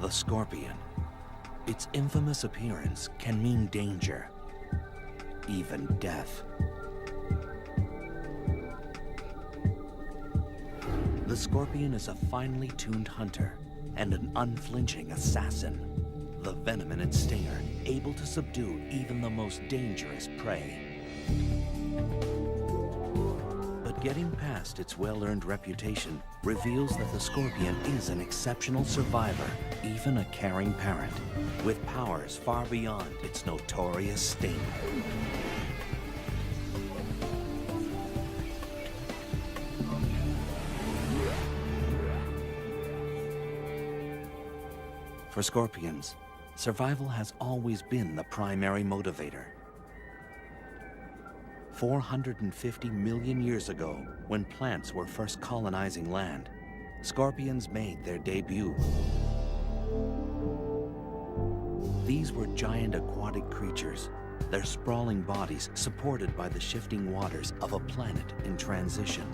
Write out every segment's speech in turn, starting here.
The scorpion. Its infamous appearance can mean danger, even death. The scorpion is a finely tuned hunter and an unflinching assassin. The venom in its stinger able to subdue even the most dangerous prey. But getting past its well-earned reputation reveals that the scorpion is an exceptional survivor, even a caring parent, with powers far beyond its notorious sting. For scorpions, survival has always been the primary motivator. 450 million years ago, when plants were first colonizing land, scorpions made their debut. These were giant aquatic creatures, their sprawling bodies supported by the shifting waters of a planet in transition.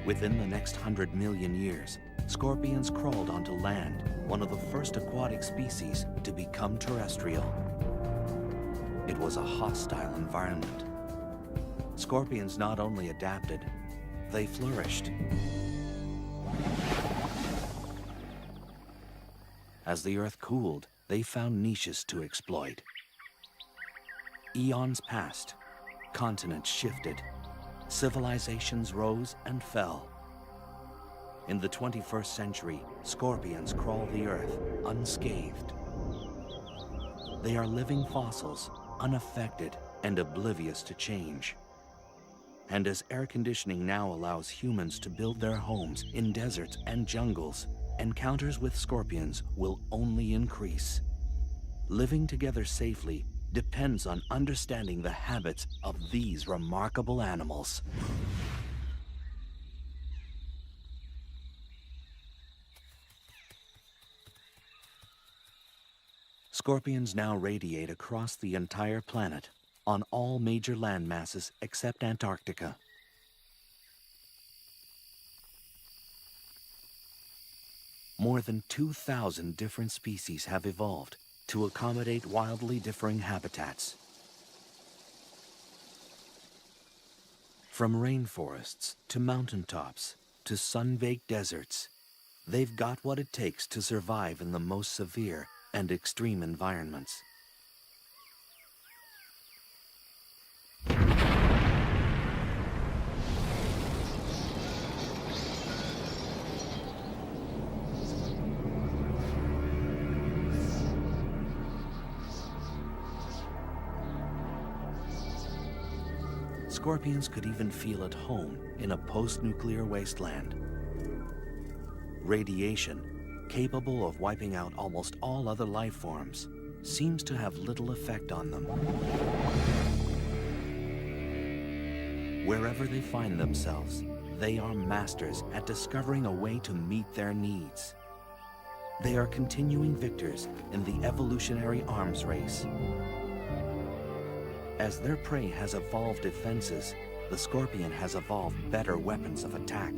Within the next 100 million years, scorpions crawled onto land, one of the first aquatic species to become terrestrial. It was a hostile environment. Scorpions not only adapted, they flourished. As the earth cooled, they found niches to exploit. Eons passed, continents shifted, civilizations rose and fell. In the 21st century, scorpions crawl the earth unscathed. They are living fossils, unaffected and oblivious to change. And as air conditioning now allows humans to build their homes in deserts and jungles, encounters with scorpions will only increase. Living together safely depends on understanding the habits of these remarkable animals. Scorpions now radiate across the entire planet, on all major land masses except Antarctica. More than 2,000 different species have evolved to accommodate wildly differing habitats. From rainforests to mountaintops to sun-baked deserts, they've got what it takes to survive in the most severe and extreme environments. Scorpions could even feel at home in a post-nuclear wasteland. Radiation, capable of wiping out almost all other life forms, seems to have little effect on them. Wherever they find themselves, they are masters at discovering a way to meet their needs. They are continuing victors in the evolutionary arms race. As their prey has evolved defenses, the scorpion has evolved better weapons of attack.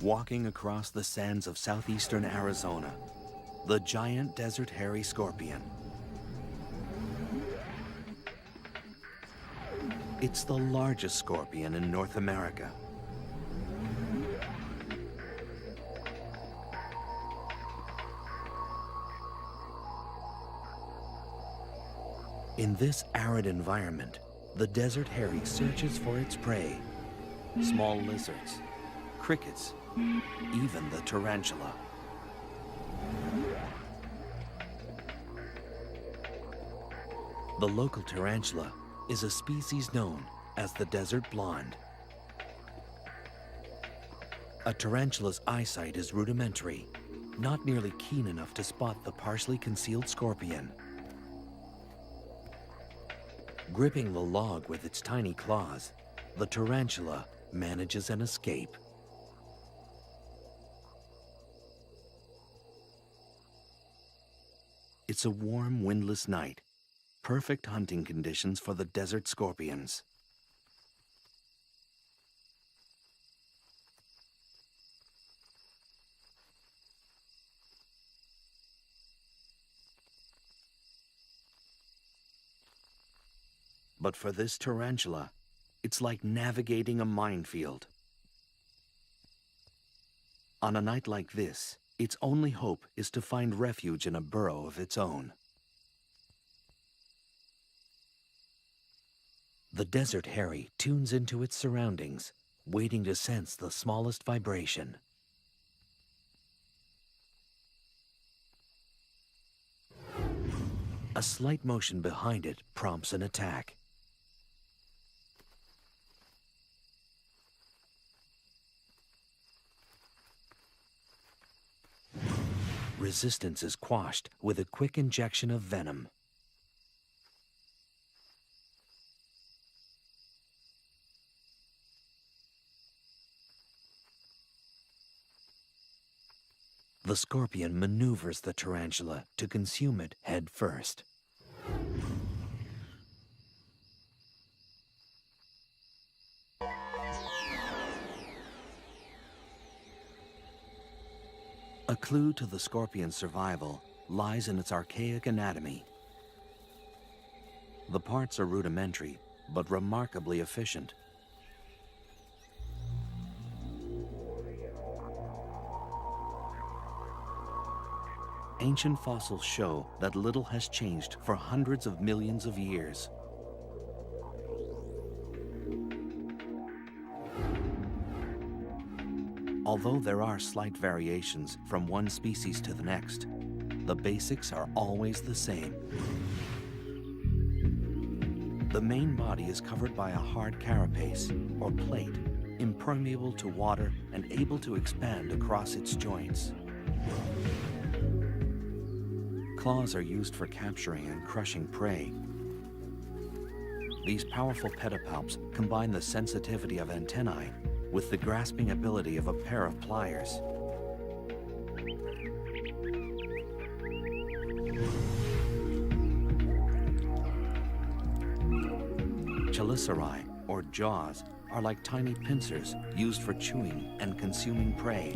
Walking across the sands of southeastern Arizona, the giant desert hairy scorpion. It's the largest scorpion in North America. In this arid environment, the desert hairy searches for its prey, small lizards, crickets, even the tarantula. The local tarantula is a species known as the desert blonde. A tarantula's eyesight is rudimentary, not nearly keen enough to spot the partially concealed scorpion. Gripping the log with its tiny claws, the tarantula manages an escape. It's a warm, windless night. Perfect hunting conditions for the desert scorpions. But for this tarantula, it's like navigating a minefield. On a night like this, its only hope is to find refuge in a burrow of its own. The desert hairy tunes into its surroundings, waiting to sense the smallest vibration. A slight motion behind it prompts an attack. Resistance is quashed with a quick injection of venom. The scorpion maneuvers the tarantula to consume it head first. A clue to the scorpion's survival lies in its archaic anatomy. The parts are rudimentary, but remarkably efficient. Ancient fossils show that little has changed for hundreds of millions of years. Although there are slight variations from one species to the next, the basics are always the same. The main body is covered by a hard carapace, or plate, impermeable to water and able to expand across its joints. Claws are used for capturing and crushing prey. These powerful pedipalps combine the sensitivity of antennae with the grasping ability of a pair of pliers. Chelicerae, or jaws, are like tiny pincers used for chewing and consuming prey.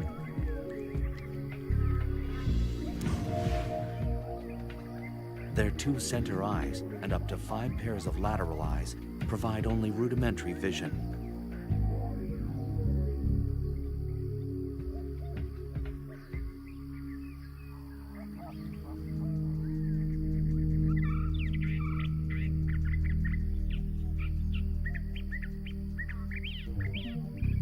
Their 2 center eyes and up to 5 pairs of lateral eyes provide only rudimentary vision.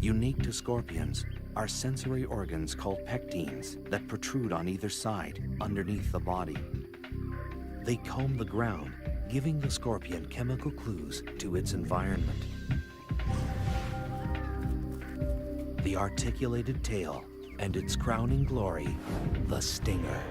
Unique to scorpions are sensory organs called pectines that protrude on either side, underneath the body. They comb the ground, giving the scorpion chemical clues to its environment. The articulated tail, and its crowning glory, the stinger.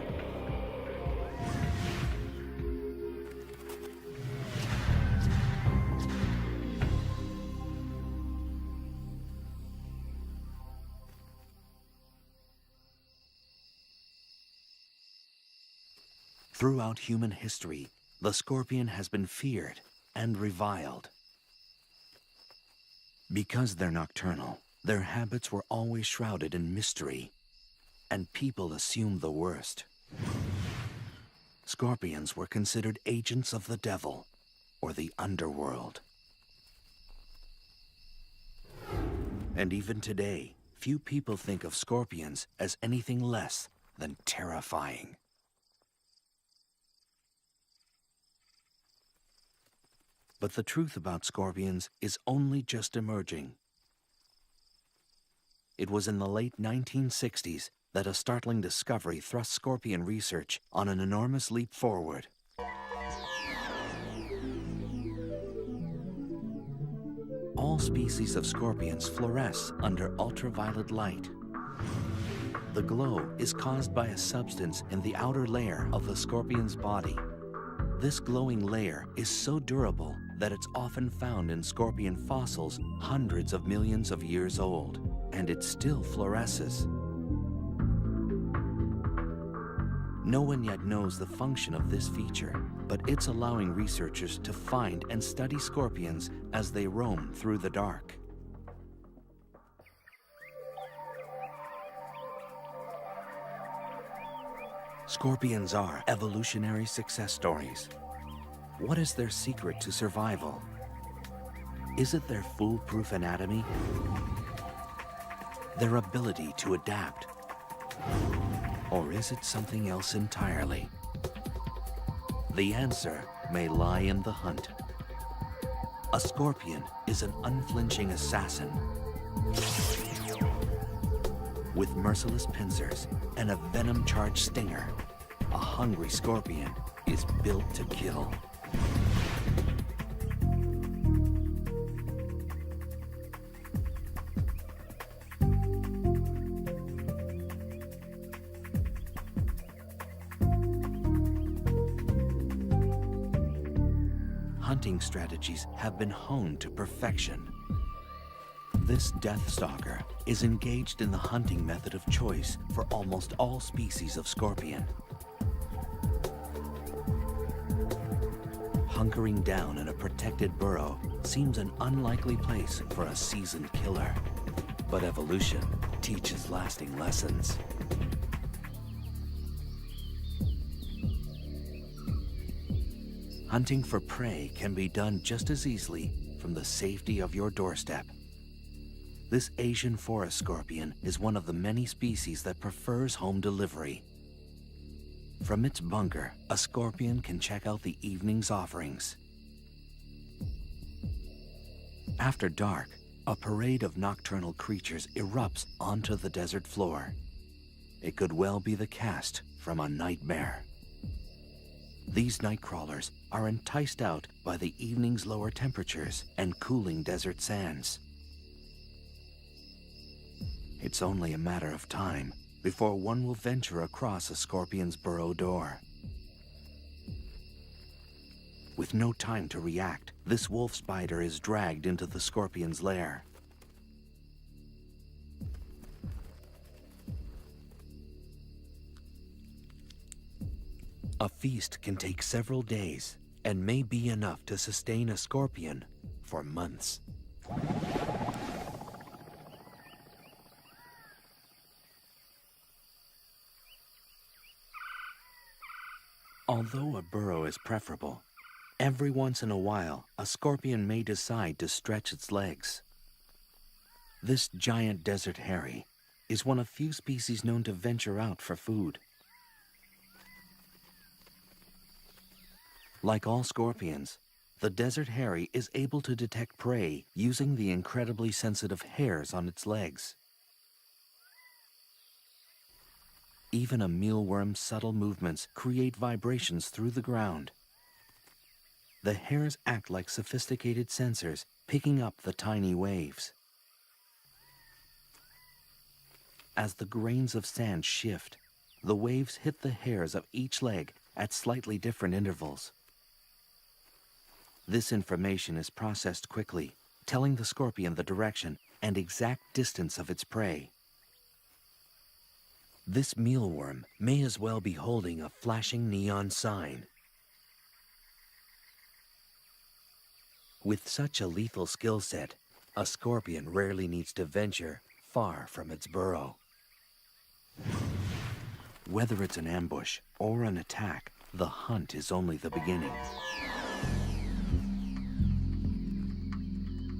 Throughout human history, the scorpion has been feared and reviled. Because they're nocturnal, their habits were always shrouded in mystery, and people assumed the worst. Scorpions were considered agents of the devil, or the underworld. And even today, few people think of scorpions as anything less than terrifying. But the truth about scorpions is only just emerging. It was in the late 1960s that a startling discovery thrust scorpion research on an enormous leap forward. All species of scorpions fluoresce under ultraviolet light. The glow is caused by a substance in the outer layer of the scorpion's body. This glowing layer is so durable that it's often found in scorpion fossils hundreds of millions of years old, and it still fluoresces. No one yet knows the function of this feature, but it's allowing researchers to find and study scorpions as they roam through the dark. Scorpions are evolutionary success stories. What is their secret to survival? Is it their foolproof anatomy? Their ability to adapt? Or is it something else entirely? The answer may lie in the hunt. A scorpion is an unflinching assassin with merciless pincers and a venom-charged stinger. A hungry scorpion is built to kill. Hunting strategies have been honed to perfection. This death stalker is engaged in the hunting method of choice for almost all species of scorpion. Hunkering down in a protected burrow seems an unlikely place for a seasoned killer, but evolution teaches lasting lessons. Hunting for prey can be done just as easily from the safety of your doorstep. This Asian forest scorpion is one of the many species that prefers home delivery. From its bunker, a scorpion can check out the evening's offerings. After dark, a parade of nocturnal creatures erupts onto the desert floor. It could well be the cast from a nightmare. These night crawlers are enticed out by the evening's lower temperatures and cooling desert sands. It's only a matter of time before one will venture across a scorpion's burrow door. With no time to react, this wolf spider is dragged into the scorpion's lair. A feast can take several days and may be enough to sustain a scorpion for months. Although a burrow is preferable, every once in a while a scorpion may decide to stretch its legs. This giant desert hairy is one of few species known to venture out for food. Like all scorpions, the desert hairy is able to detect prey using the incredibly sensitive hairs on its legs. Even a mealworm's subtle movements create vibrations through the ground. The hairs act like sophisticated sensors, picking up the tiny waves. As the grains of sand shift, the waves hit the hairs of each leg at slightly different intervals. This information is processed quickly, telling the scorpion the direction and exact distance of its prey. This mealworm may as well be holding a flashing neon sign. With such a lethal skill set, a scorpion rarely needs to venture far from its burrow. Whether it's an ambush or an attack, the hunt is only the beginning.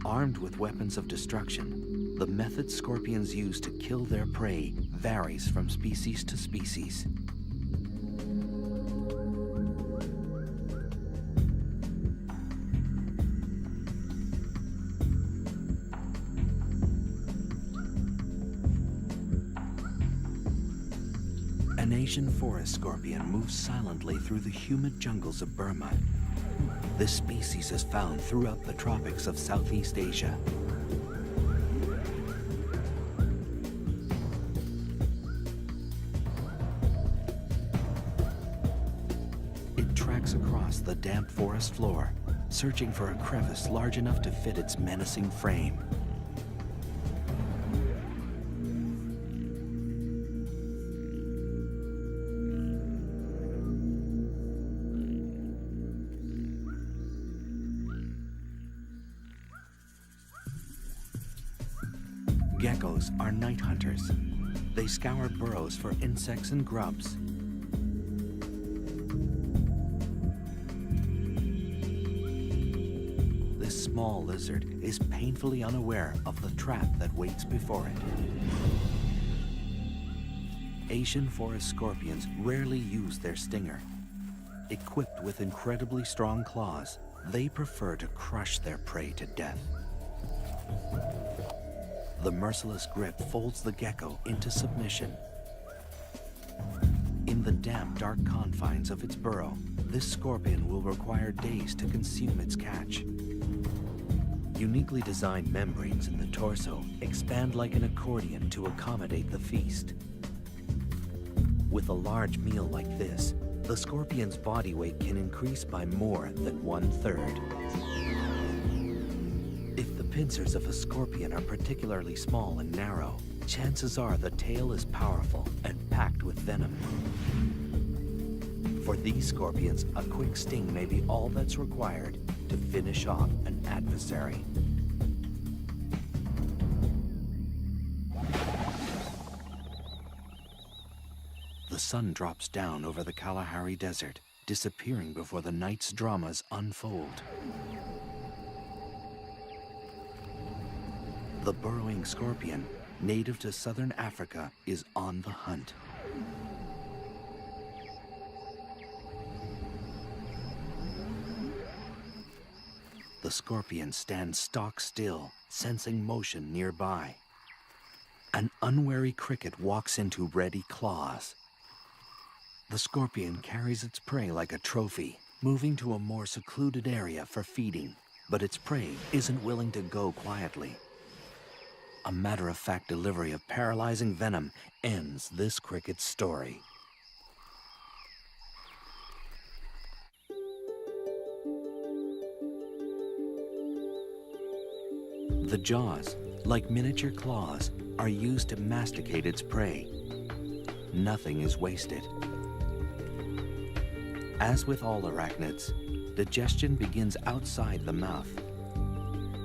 Armed with weapons of destruction, the method scorpions use to kill their prey varies from species to species. An Asian forest scorpion moves silently through the humid jungles of Burma. This species is found throughout the tropics of Southeast Asia. It tracks across the damp forest floor, searching for a crevice large enough to fit its menacing frame. Geckos are night hunters. They scour burrows for insects and grubs. This small lizard is painfully unaware of the trap that waits before it. Asian forest scorpions rarely use their stinger. Equipped with incredibly strong claws, they prefer to crush their prey to death. The merciless grip folds the gecko into submission. In the damp, dark confines of its burrow, this scorpion will require days to consume its catch. Uniquely designed membranes in the torso expand like an accordion to accommodate the feast. With a large meal like this, the scorpion's body weight can increase by more than 1/3. If the pincers of a scorpion are particularly small and narrow, chances are the tail is powerful and packed with venom. For these scorpions, a quick sting may be all that's required to finish off an adversary. The sun drops down over the Kalahari Desert, disappearing before the night's dramas unfold. The burrowing scorpion, native to southern Africa, is on the hunt. The scorpion stands stock still, sensing motion nearby. An unwary cricket walks into ready claws. The scorpion carries its prey like a trophy, moving to a more secluded area for feeding, but its prey isn't willing to go quietly. A matter-of-fact delivery of paralyzing venom ends this cricket's story. The jaws, like miniature claws, are used to masticate its prey. Nothing is wasted. As with all arachnids, digestion begins outside the mouth.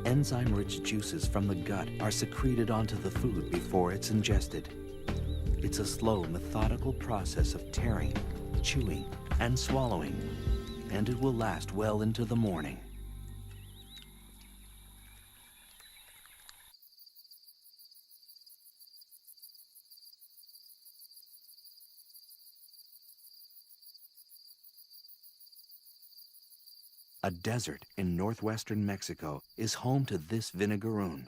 Enzyme-rich juices from the gut are secreted onto the food before it's ingested. It's a slow, methodical process of tearing, chewing, and swallowing, and it will last well into the morning. A desert in northwestern Mexico is home to this vinegaroon,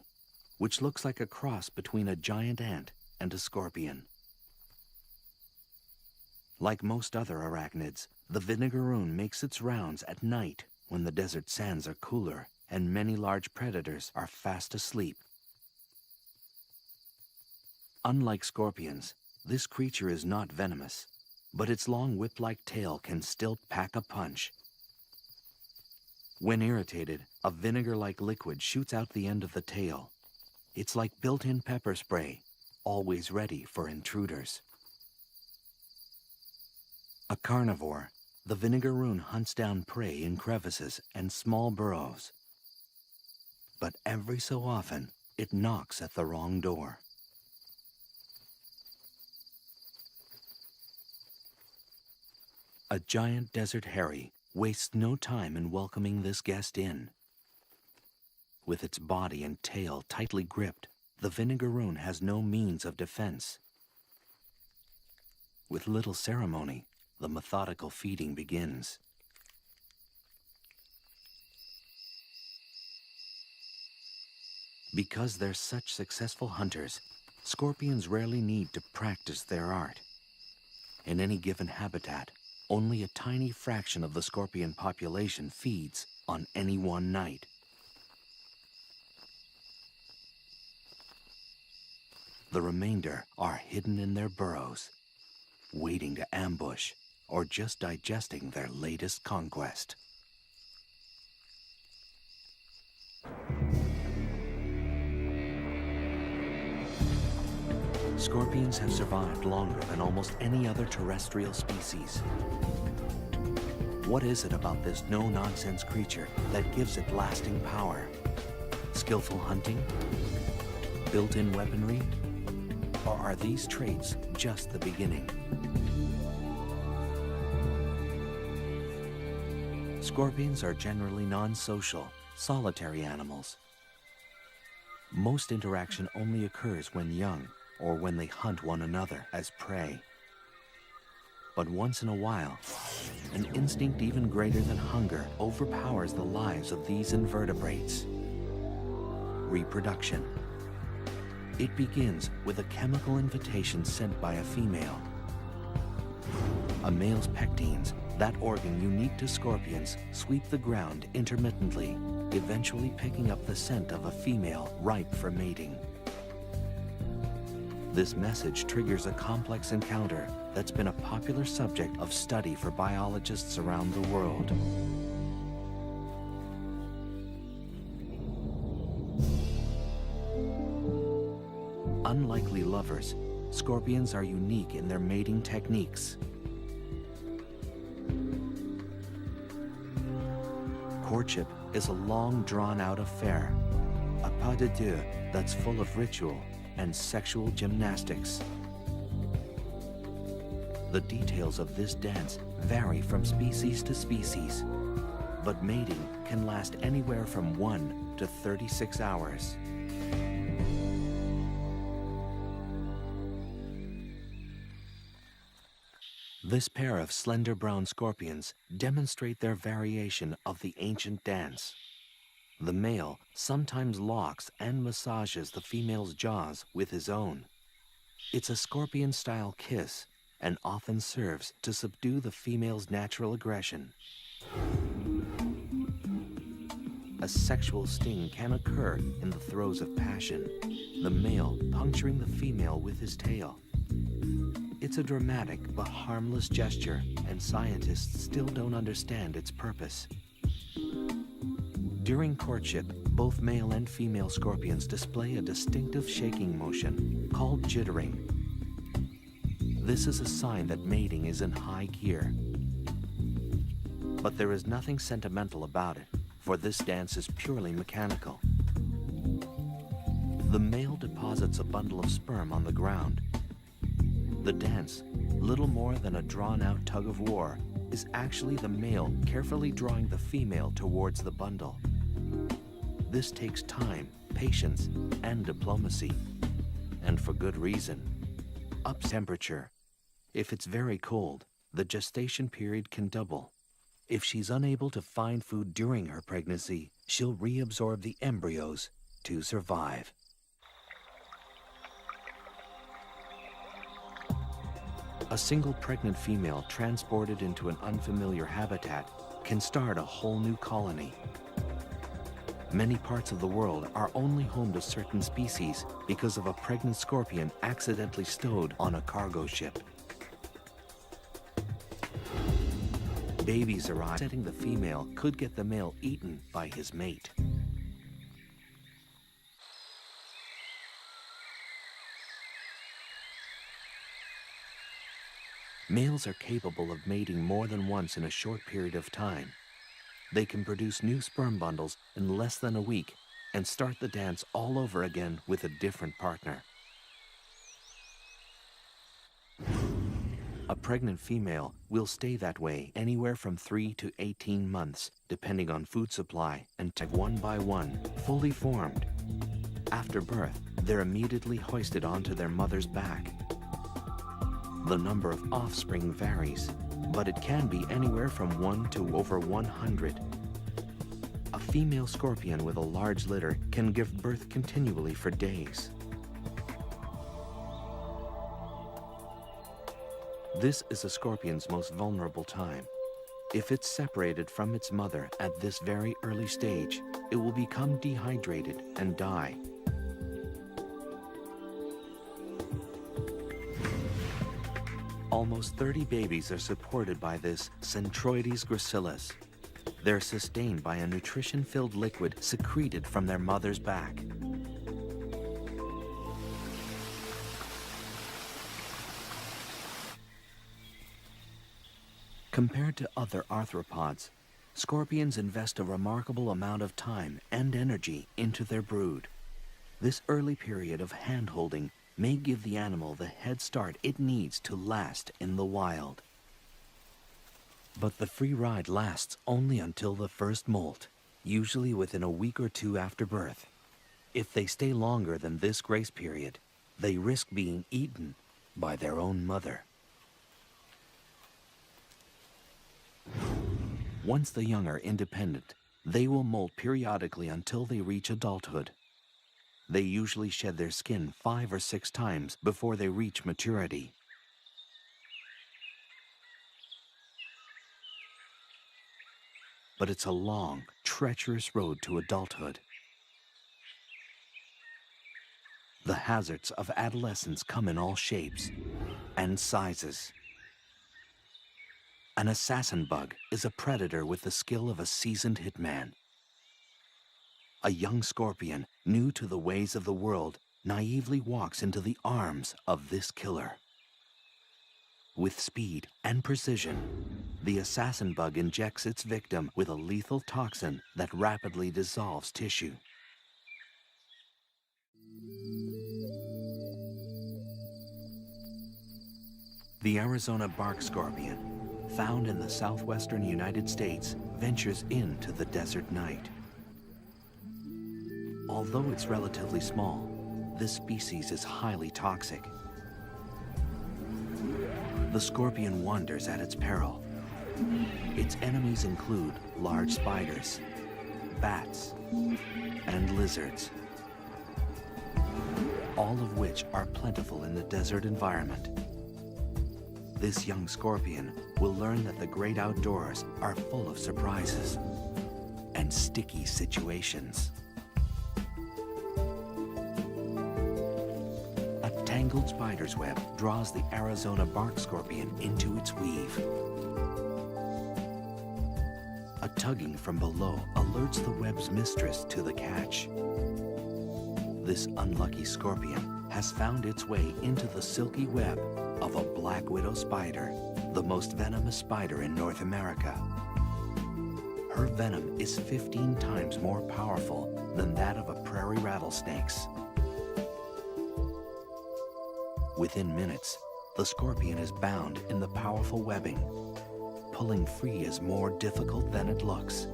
which looks like a cross between a giant ant and a scorpion. Like most other arachnids, the vinegaroon makes its rounds at night when the desert sands are cooler and many large predators are fast asleep. Unlike scorpions, this creature is not venomous, but its long whip-like tail can still pack a punch. When irritated, a vinegar-like liquid shoots out the end of the tail. It's like built-in pepper spray, always ready for intruders. A carnivore, the vinegaroon hunts down prey in crevices and small burrows. But every so often, it knocks at the wrong door. A giant desert hairy wastes no time in welcoming this guest in. With its body and tail tightly gripped, the vinegaroon has no means of defense. With little ceremony, the methodical feeding begins. Because they're such successful hunters, scorpions rarely need to practice their art. In any given habitat, only a tiny fraction of the scorpion population feeds on any one night. The remainder are hidden in their burrows, waiting to ambush or just digesting their latest conquest. Scorpions have survived longer than almost any other terrestrial species. What is it about this no-nonsense creature that gives it lasting power? Skillful hunting? built-in weaponry? Or are these traits just the beginning? Scorpions are generally non-social, solitary animals. Most interaction only occurs when young or when they hunt one another as prey. But once in a while, an instinct even greater than hunger overpowers the lives of these invertebrates. Reproduction. It begins with a chemical invitation sent by a female. A male's pectines, that organ unique to scorpions, sweep the ground intermittently, eventually picking up the scent of a female ripe for mating. This message triggers a complex encounter that's been a popular subject of study for biologists around the world. Unlikely lovers, scorpions are unique in their mating techniques. Courtship is a long, drawn-out affair, a pas de deux that's full of ritual and sexual gymnastics. The details of this dance vary from species to species, but mating can last anywhere from 1 to 36 hours. This pair of slender brown scorpions demonstrate their variation of the ancient dance. The male sometimes locks and massages the female's jaws with his own. It's a scorpion-style kiss and often serves to subdue the female's natural aggression. A sexual sting can occur in the throes of passion, the male puncturing the female with his tail. It's a dramatic but harmless gesture, and scientists still don't understand its purpose. During courtship, both male and female scorpions display a distinctive shaking motion called jittering. This is a sign that mating is in high gear. But there is nothing sentimental about it, for this dance is purely mechanical. The male deposits a bundle of sperm on the ground. The dance, little more than a drawn-out tug-of-war, is actually the male carefully drawing the female towards the bundle. This takes time, patience, and diplomacy. And for good reason. Up temperature. If it's very cold, the gestation period can double. If she's unable to find food during her pregnancy, she'll reabsorb the embryos to survive. A single pregnant female transported into an unfamiliar habitat can start a whole new colony. Many parts of the world are only home to certain species because of a pregnant scorpion accidentally stowed on a cargo ship. Babies arrive, setting the female could get the male eaten by his mate. Males are capable of mating more than once in a short period of time. They can produce new sperm bundles in less than a week and start the dance all over again with a different partner. A pregnant female will stay that way anywhere from 3 to 18 months, depending on food supply, and tag one by one, fully formed. After birth, they're immediately hoisted onto their mother's back. The number of offspring varies, but it can be anywhere from 1 to over 100. A female scorpion with a large litter can give birth continually for days. This is a scorpion's most vulnerable time. If it's separated from its mother at this very early stage, it will become dehydrated and die. Almost 30 babies are supported by this Centroides gracilis. They're sustained by a nutrition-filled liquid secreted from their mother's back. Compared to other arthropods, scorpions invest a remarkable amount of time and energy into their brood. This early period of hand-holding may give the animal the head start it needs to last in the wild. But the free ride lasts only until the first molt, usually within a week or two after birth. If they stay longer than this grace period, they risk being eaten by their own mother. Once the young are independent, they will molt periodically until they reach adulthood. They usually shed their skin 5 or 6 times before they reach maturity. But it's a long, treacherous road to adulthood. The hazards of adolescence come in all shapes and sizes. An assassin bug is a predator with the skill of a seasoned hitman. A young scorpion, new to the ways of the world, naively walks into the arms of this killer. With speed and precision, the assassin bug injects its victim with a lethal toxin that rapidly dissolves tissue. The Arizona bark scorpion, found in the southwestern United States, ventures into the desert night. Although it's relatively small, this species is highly toxic. The scorpion wanders at its peril. Its enemies include large spiders, bats, and lizards, all of which are plentiful in the desert environment. This young scorpion will learn that the great outdoors are full of surprises and sticky situations. A tangled spider's web draws the Arizona bark scorpion into its weave. A tugging from below alerts the web's mistress to the catch. This unlucky scorpion has found its way into the silky web of a black widow spider, the most venomous spider in North America. Her venom is 15 times more powerful than that of a prairie rattlesnake's. Within minutes, the scorpion is bound in the powerful webbing. Pulling free is more difficult than it looks.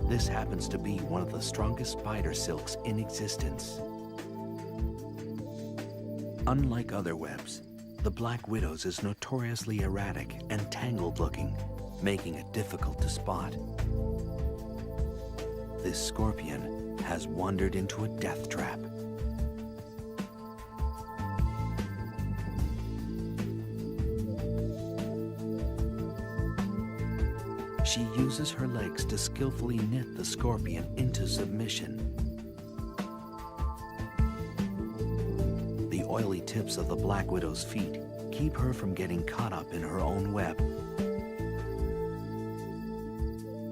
This happens to be one of the strongest spider silks in existence. Unlike other webs, the black widow's is notoriously erratic and tangled looking, making it difficult to spot. This scorpion has wandered into a death trap. She uses her legs to skillfully knit the scorpion into submission. The oily tips of the black widow's feet keep her from getting caught up in her own web.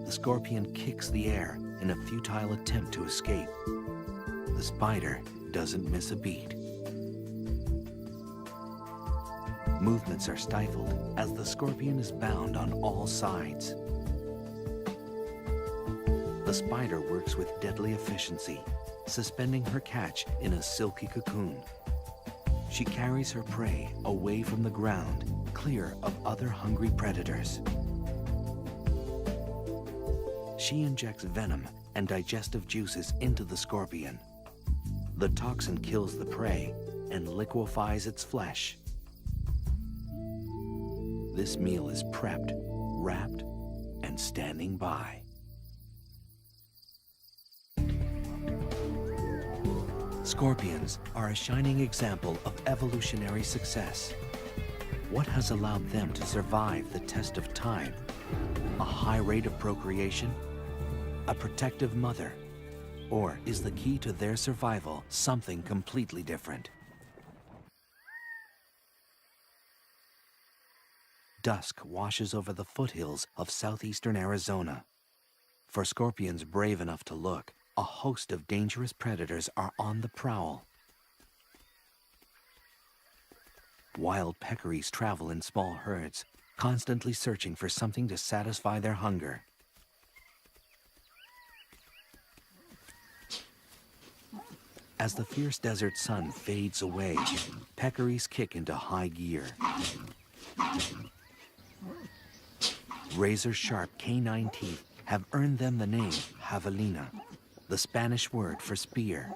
The scorpion kicks the air in a futile attempt to escape. The spider doesn't miss a beat. Movements are stifled as the scorpion is bound on all sides. The spider works with deadly efficiency, suspending her catch in a silky cocoon. She carries her prey away from the ground, clear of other hungry predators. She injects venom and digestive juices into the scorpion. The toxin kills the prey and liquefies its flesh. This meal is prepped, wrapped, and standing by. Scorpions are a shining example of evolutionary success. What has allowed them to survive the test of time? A high rate of procreation? A protective mother? Or is the key to their survival something completely different? Dusk washes over the foothills of southeastern Arizona. For scorpions brave enough to look, a host of dangerous predators are on the prowl. Wild peccaries travel in small herds, constantly searching for something to satisfy their hunger. As the fierce desert sun fades away, peccaries kick into high gear. Razor-sharp canine teeth have earned them the name javelina, the Spanish word for spear.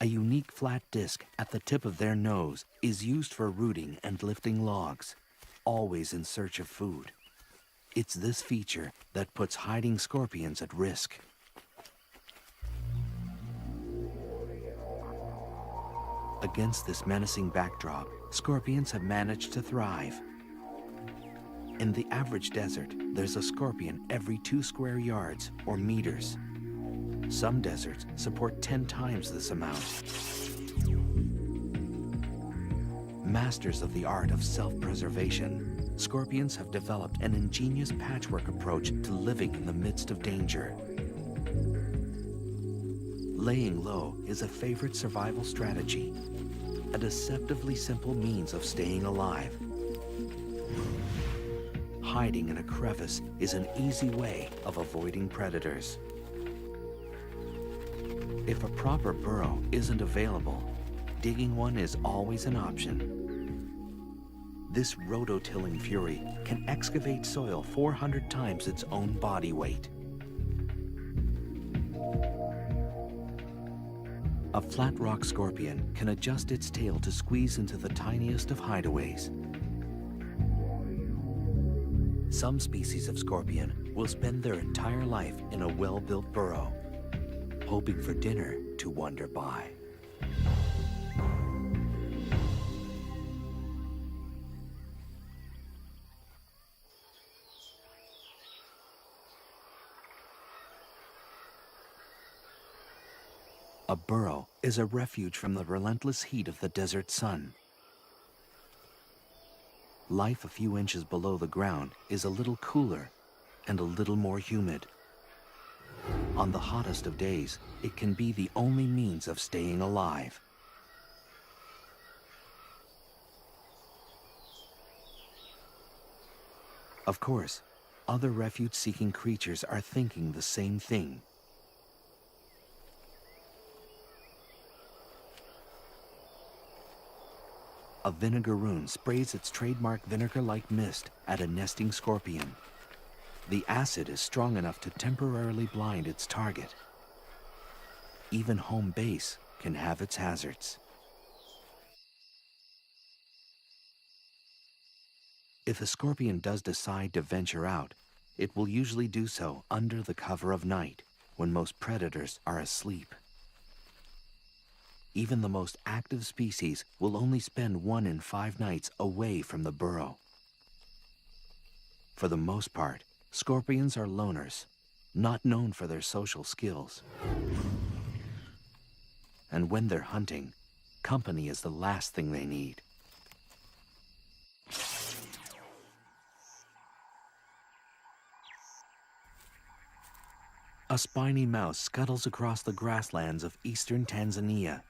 A unique flat disc at the tip of their nose is used for rooting and lifting logs, always in search of food. It's this feature that puts hiding scorpions at risk. Against this menacing backdrop, scorpions have managed to thrive. In the average desert, there's a scorpion every 2 square yards or meters. Some deserts support 10 times this amount. Masters of the art of self-preservation, scorpions have developed an ingenious patchwork approach to living in the midst of danger. Laying low is a favorite survival strategy, a deceptively simple means of staying alive. Hiding in a crevice is an easy way of avoiding predators. If a proper burrow isn't available, digging one is always an option. This rototilling fury can excavate soil 400 times its own body weight. A flat rock scorpion can adjust its tail to squeeze into the tiniest of hideaways. Some species of scorpion will spend their entire life in a well-built burrow, hoping for dinner to wander by. A burrow is a refuge from the relentless heat of the desert sun. Life a few inches below the ground is a little cooler and a little more humid. On the hottest of days, it can be the only means of staying alive. Of course, other refuge-seeking creatures are thinking the same thing. A vinegaroon sprays its trademark vinegar-like mist at a nesting scorpion. The acid is strong enough to temporarily blind its target. Even home base can have its hazards. If a scorpion does decide to venture out, it will usually do so under the cover of night, when most predators are asleep. Even the most active species will only spend 1 in 5 nights away from the burrow. For the most part, scorpions are loners, not known for their social skills. And when they're hunting, company is the last thing they need. A spiny mouse scuttles across the grasslands of eastern Tanzania.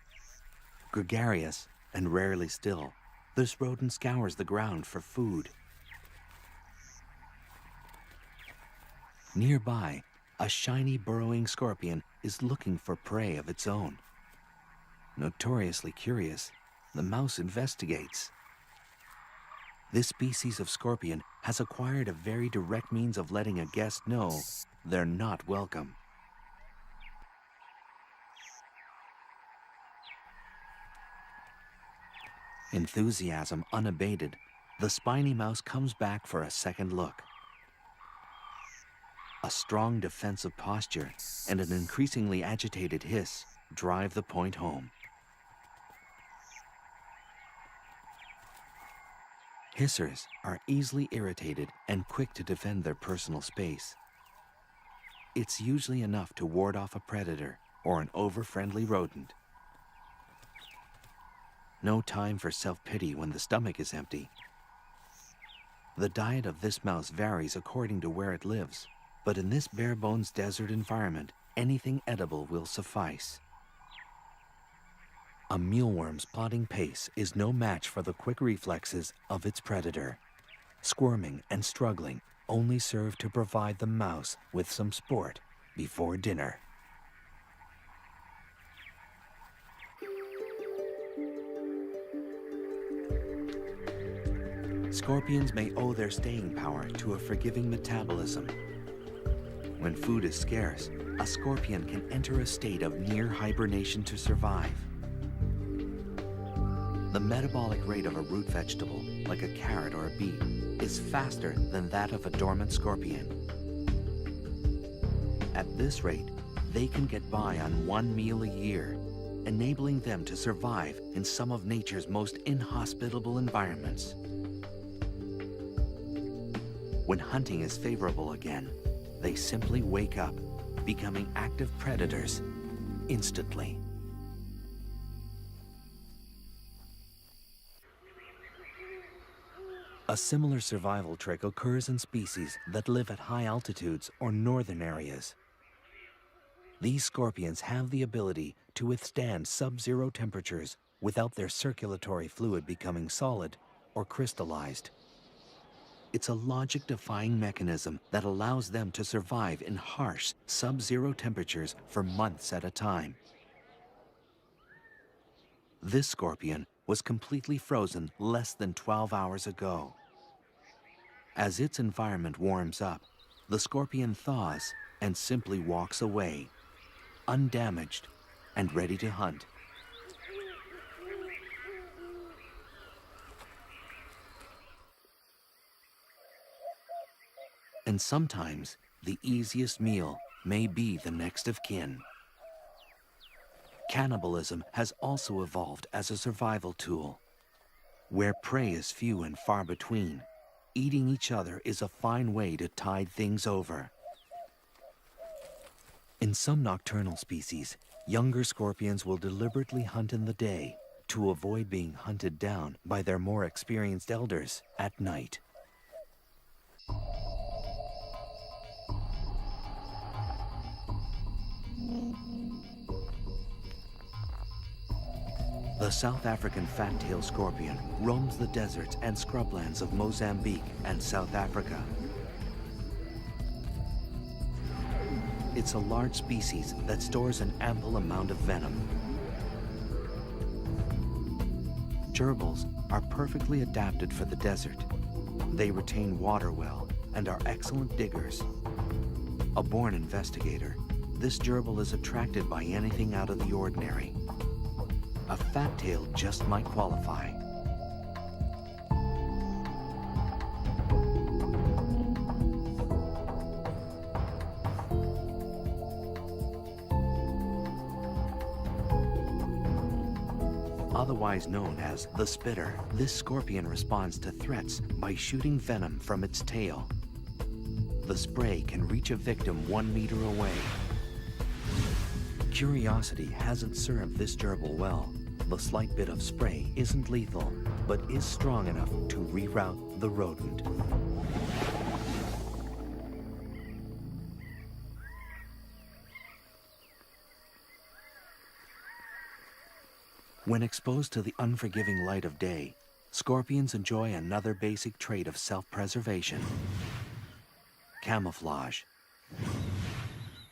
Gregarious and rarely still, this rodent scours the ground for food. Nearby, a shiny burrowing scorpion is looking for prey of its own. Notoriously curious, the mouse investigates. This species of scorpion has acquired a very direct means of letting a guest know they're not welcome. Enthusiasm unabated, the spiny mouse comes back for a second look. A strong defensive posture and an increasingly agitated hiss drive the point home. Hissers are easily irritated and quick to defend their personal space. It's usually enough to ward off a predator or an over-friendly rodent. No time for self-pity when the stomach is empty. The diet of this mouse varies according to where it lives, but in this bare-bones desert environment, anything edible will suffice. A mealworm's plodding pace is no match for the quick reflexes of its predator. Squirming and struggling, only serve to provide the mouse with some sport before dinner. Scorpions may owe their staying power to a forgiving metabolism. When food is scarce, a scorpion can enter a state of near hibernation to survive. The metabolic rate of a root vegetable, like a carrot or a beet, is faster than that of a dormant scorpion. At this rate, they can get by on one meal a year, enabling them to survive in some of nature's most inhospitable environments. When hunting is favorable again, they simply wake up, becoming active predators instantly. A similar survival trick occurs in species that live at high altitudes or northern areas. These scorpions have the ability to withstand sub-zero temperatures without their circulatory fluid becoming solid or crystallized. It's a logic-defying mechanism that allows them to survive in harsh, sub-zero temperatures for months at a time. This scorpion was completely frozen less than 12 hours ago. As its environment warms up, the scorpion thaws and simply walks away, undamaged and ready to hunt. And sometimes, the easiest meal may be the next of kin. Cannibalism has also evolved as a survival tool. Where prey is few and far between, eating each other is a fine way to tide things over. In some nocturnal species, younger scorpions will deliberately hunt in the day to avoid being hunted down by their more experienced elders at night. The South African fat-tailed scorpion roams the deserts and scrublands of Mozambique and South Africa. It's a large species that stores an ample amount of venom. Gerbils are perfectly adapted for the desert. They retain water well and are excellent diggers. A born investigator, this gerbil is attracted by anything out of the ordinary. A fat tail just might qualify. Otherwise known as the spitter, this scorpion responds to threats by shooting venom from its tail. The spray can reach a victim 1 meter away. Curiosity hasn't served this gerbil well. The slight bit of spray isn't lethal, but is strong enough to reroute the rodent. When exposed to the unforgiving light of day, scorpions enjoy another basic trait of self-preservation: camouflage.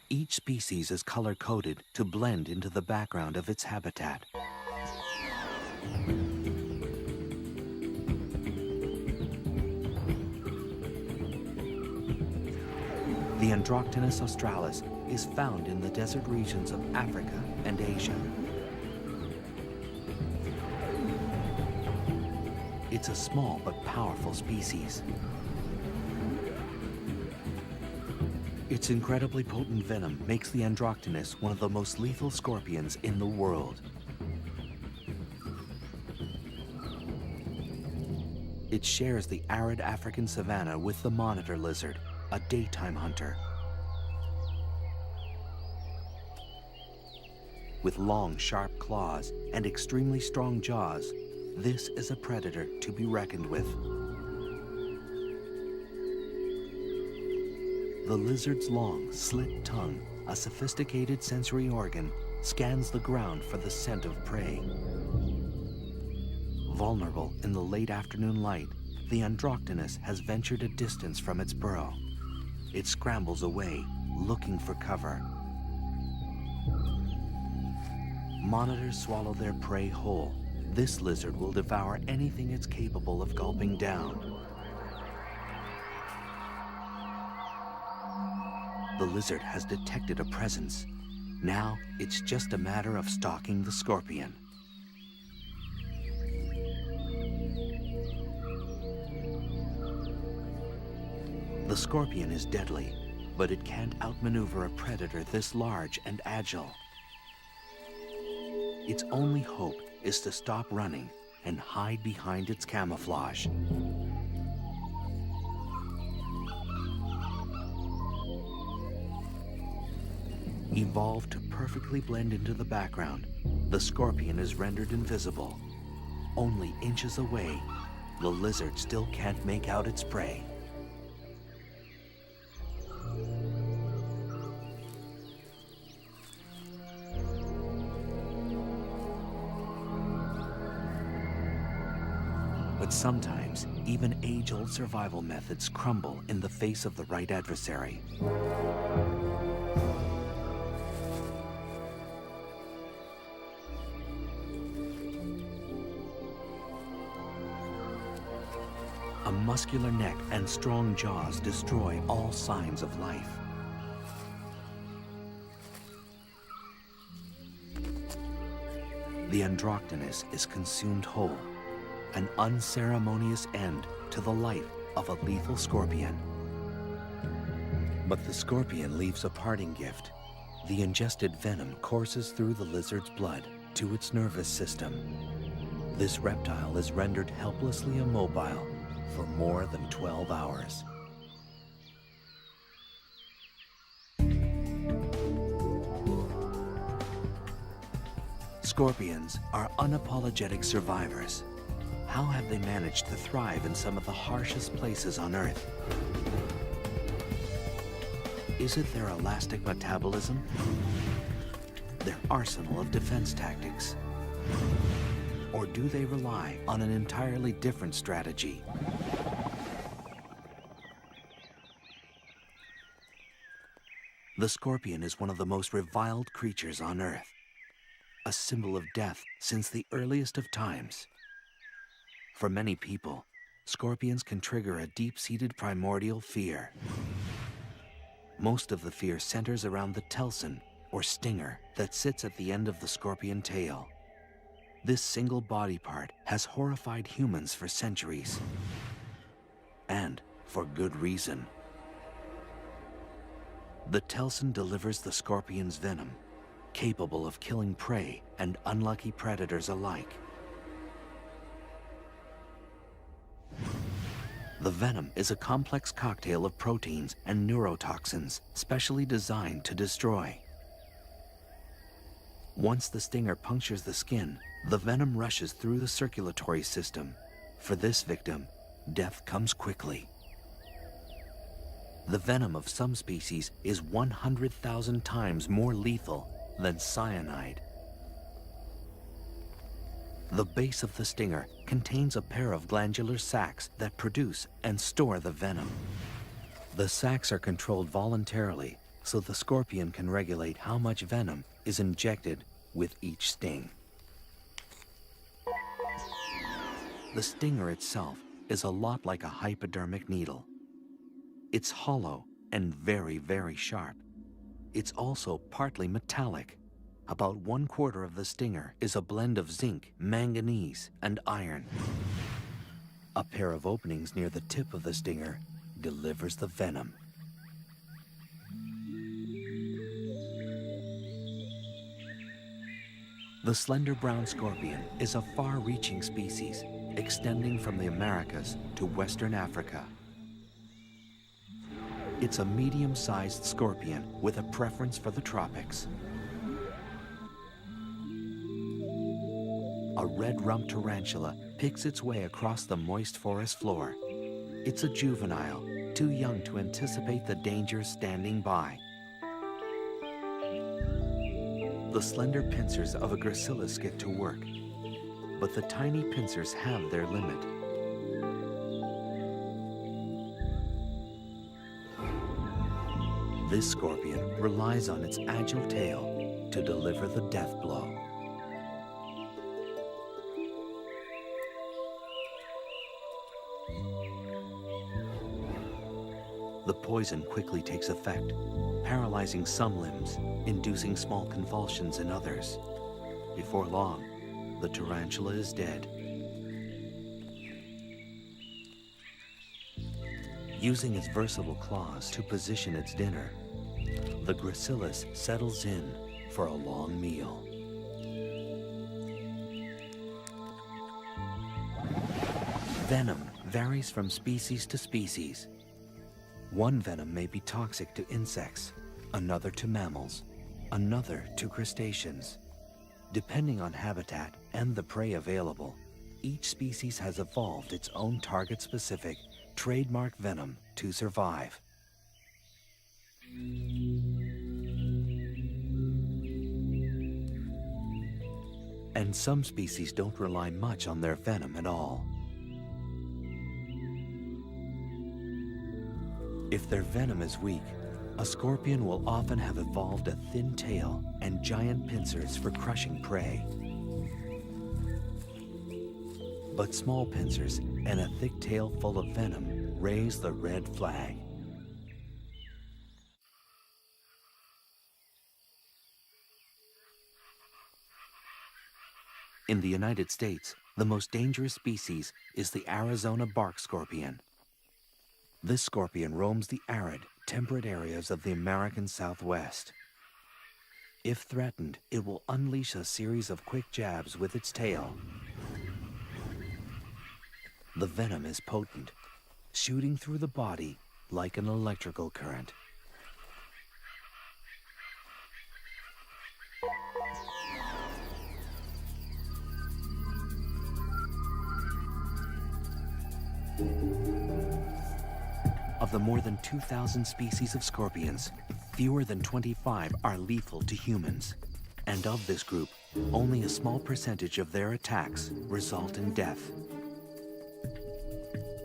Each species is color-coded to blend into the background of its habitat. The Androctonus australis is found in the desert regions of Africa and Asia. It's a small but powerful species. Its incredibly potent venom makes the Androctonus one of the most lethal scorpions in the world. It shares the arid African savanna with the monitor lizard, a daytime hunter. With long, sharp claws and extremely strong jaws, this is a predator to be reckoned with. The lizard's long, slit tongue, a sophisticated sensory organ, scans the ground for the scent of prey. Vulnerable in the late afternoon light, the Androctonus has ventured a distance from its burrow. It scrambles away, looking for cover. Monitors swallow their prey whole. This lizard will devour anything it's capable of gulping down. The lizard has detected a presence. Now it's just a matter of stalking the scorpion. The scorpion is deadly, but it can't outmaneuver a predator this large and agile. Its only hope is to stop running and hide behind its camouflage. Evolved to perfectly blend into the background, the scorpion is rendered invisible. Only inches away, the lizard still can't make out its prey. But sometimes, even age-old survival methods crumble in the face of the right adversary. A muscular neck and strong jaws destroy all signs of life. The Androctonus is consumed whole, an unceremonious end to the life of a lethal scorpion. But the scorpion leaves a parting gift. The ingested venom courses through the lizard's blood to its nervous system. This reptile is rendered helplessly immobile for more than 12 hours. Scorpions are unapologetic survivors. How have they managed to thrive in some of the harshest places on Earth? Is it their elastic metabolism? Their arsenal of defense tactics? Or do they rely on an entirely different strategy? The scorpion is one of the most reviled creatures on Earth, a symbol of death since the earliest of times. For many people, scorpions can trigger a deep-seated primordial fear. Most of the fear centers around the telson, or stinger, that sits at the end of the scorpion tail. This single body part has horrified humans for centuries. And for good reason. The telson delivers the scorpion's venom, capable of killing prey and unlucky predators alike. The venom is a complex cocktail of proteins and neurotoxins specially designed to destroy. Once the stinger punctures the skin, the venom rushes through the circulatory system. For this victim, death comes quickly. The venom of some species is 100,000 times more lethal than cyanide. The base of the stinger contains a pair of glandular sacs that produce and store the venom. The sacs are controlled voluntarily, so the scorpion can regulate how much venom is injected with each sting. The stinger itself is a lot like a hypodermic needle. It's hollow and very, very sharp. It's also partly metallic. About 1/4 of the stinger is a blend of zinc, manganese, and iron. A pair of openings near the tip of the stinger delivers the venom. The slender brown scorpion is a far-reaching species, extending from the Americas to Western Africa. It's a medium-sized scorpion with a preference for the tropics. A red-rumped tarantula picks its way across the moist forest floor. It's a juvenile, too young to anticipate the dangers standing by. The slender pincers of a gracilis get to work, but the tiny pincers have their limit. This scorpion relies on its agile tail to deliver the death blow. The poison quickly takes effect, paralyzing some limbs, inducing small convulsions in others. Before long, the tarantula is dead. Using its versatile claws to position its dinner, the gracilis settles in for a long meal. Venom varies from species to species. One venom may be toxic to insects, another to mammals, another to crustaceans. Depending on habitat and the prey available, each species has evolved its own target-specific, trademark venom to survive. And some species don't rely much on their venom at all. If their venom is weak, a scorpion will often have evolved a thin tail and giant pincers for crushing prey. But small pincers and a thick tail full of venom raise the red flag. In the United States, the most dangerous species is the Arizona bark scorpion. This scorpion roams the arid, temperate areas of the American Southwest. If threatened, it will unleash a series of quick jabs with its tail. The venom is potent, shooting through the body like an electrical current. Of the more than 2,000 species of scorpions, fewer than 25 are lethal to humans. And of this group, only a small percentage of their attacks result in death.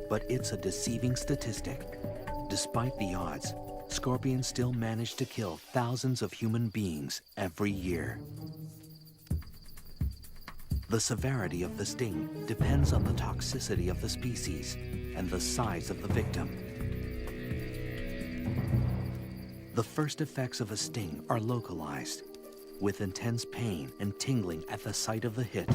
But it's a deceiving statistic. Despite the odds, scorpions still manage to kill thousands of human beings every year. The severity of the sting depends on the toxicity of the species and the size of the victim. The first effects of a sting are localized, with intense pain and tingling at the site of the hit.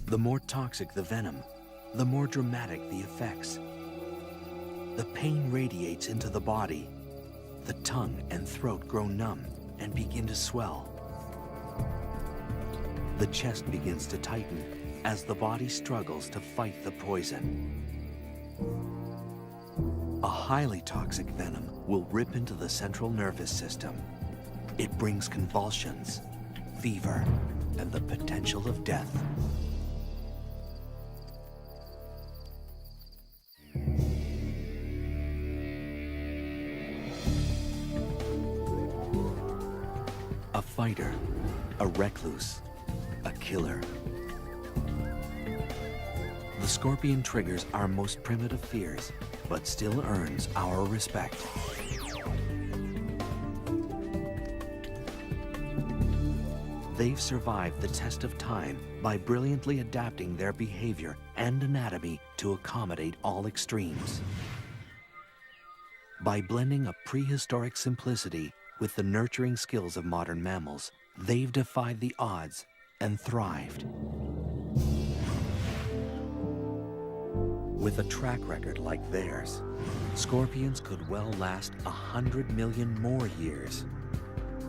The more toxic the venom, the more dramatic the effects. The pain radiates into the body. The tongue and throat grow numb and begin to swell. The chest begins to tighten as the body struggles to fight the poison. A highly toxic venom will rip into the central nervous system. It brings convulsions, fever, and the potential of death. A fighter, a recluse, a killer. The scorpion triggers our most primitive fears, but still earns our respect. They've survived the test of time by brilliantly adapting their behavior and anatomy to accommodate all extremes. By blending a prehistoric simplicity with the nurturing skills of modern mammals, they've defied the odds and thrived. With a track record like theirs, scorpions could well last 100 million more years.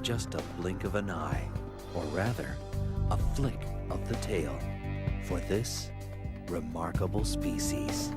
Just a blink of an eye, or rather, a flick of the tail, for this remarkable species.